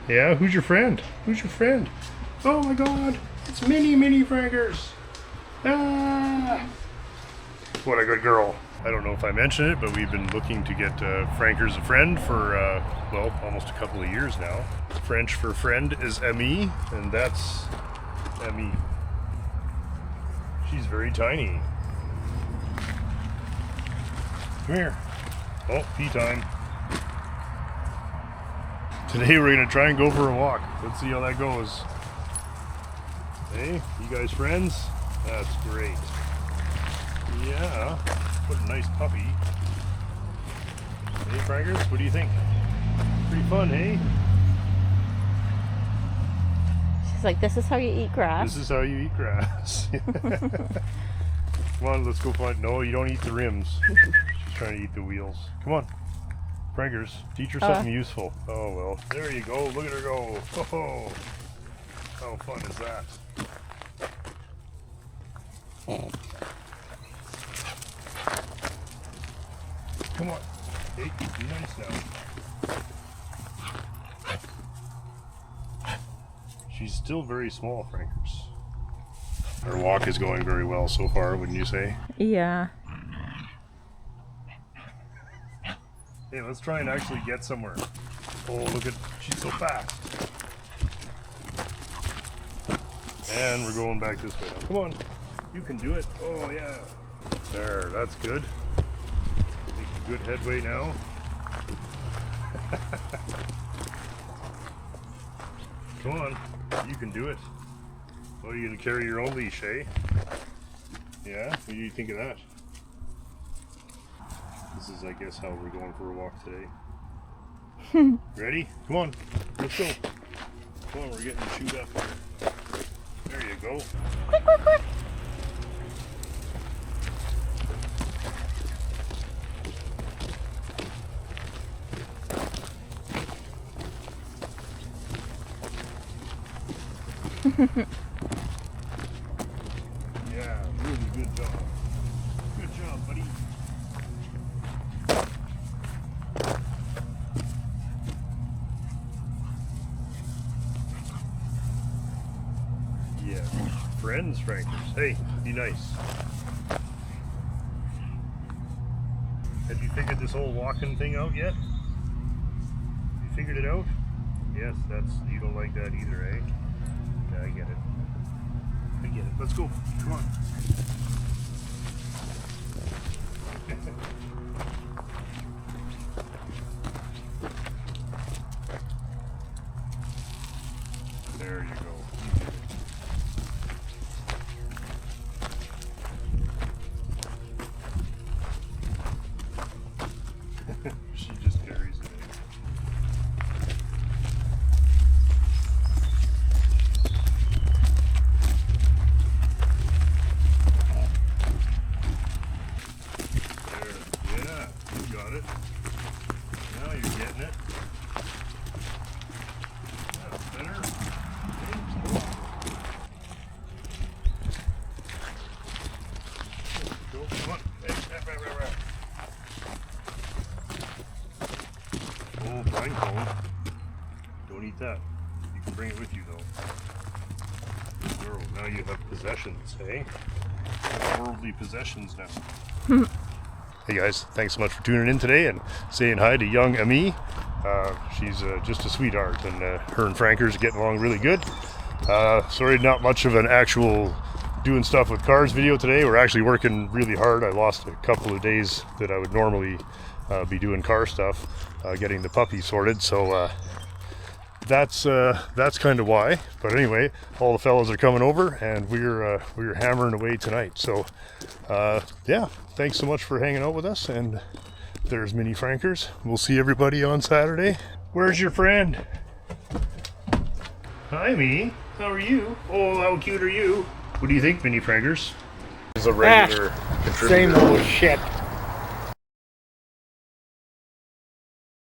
Yeah, who's your friend? Who's your friend? Oh my god, it's Mini Frankers. Ah! What a good girl. I don't know if I mentioned it, but we've been looking to get Frankers a friend for, well, almost a couple of years now. French for friend is Amie, and that's Amie. She's very tiny. Come here. Oh, pee time. Today we're going to try and go for a walk. Let's see how that goes. Hey, you guys friends? That's great. Yeah, what a nice puppy. Hey Frankers, what do you think? Pretty fun, hey? She's like, this is how you eat grass. This is how you eat grass. Come on, let's go find... No, you don't eat the rims. She's trying to eat the wheels. Come on. Frankers, teach her something useful. Oh well, there you go. Look at her go. Oh, how fun is that? Come on. Hey, be nice now. She's still very small, Frankers. Our walk is going very well so far, wouldn't you say? Yeah. Hey, let's try and actually get somewhere. Oh, look at, she's so fast. And we're going back this way now. Come on, you can do it. Oh yeah. There, that's good. Making good headway now. Come on, you can do it. Oh, you're gonna carry your own leash, eh? Yeah, what do you think of that? This is, I guess, how we're going for a walk today. Ready? Come on, let's go. Come on, we're getting chewed up here. There you go. Quick, quick, quick. Yeah, really good job. Good job, buddy. Yeah, friends, Frankers. Hey, be nice. Have you figured this whole walking thing out yet? You figured it out? Yes, that's, you don't like that either, eh? Yeah, I get it. I get it. Let's go. Come on. There you go. She just carries it. There. Yeah, you got it. Now you're getting it. That's better. Go. Come on. Hey, right. Oh, pine cone. Don't eat that. You can bring it with you, though. Good girl. Now you have possessions, eh? Worldly possessions now. Hey guys, thanks so much for tuning in today and saying hi to young Amie. She's just a sweetheart, and her and Frankers are getting along really good. Sorry, not much of an actual doing stuff with cars video today. We're actually working really hard. I lost a couple of days that I would normally be doing car stuff, getting the puppy sorted, so that's kind of why. But anyway, all the fellows are coming over, and we're hammering away tonight. So yeah, thanks so much for hanging out with us. And there's Mini Frankers. We'll see everybody on Saturday. Where's your friend? Hi, me. How are you? Oh, how cute are you? What do you think, Mini Frankers? Is a regular contributor. Same old shit.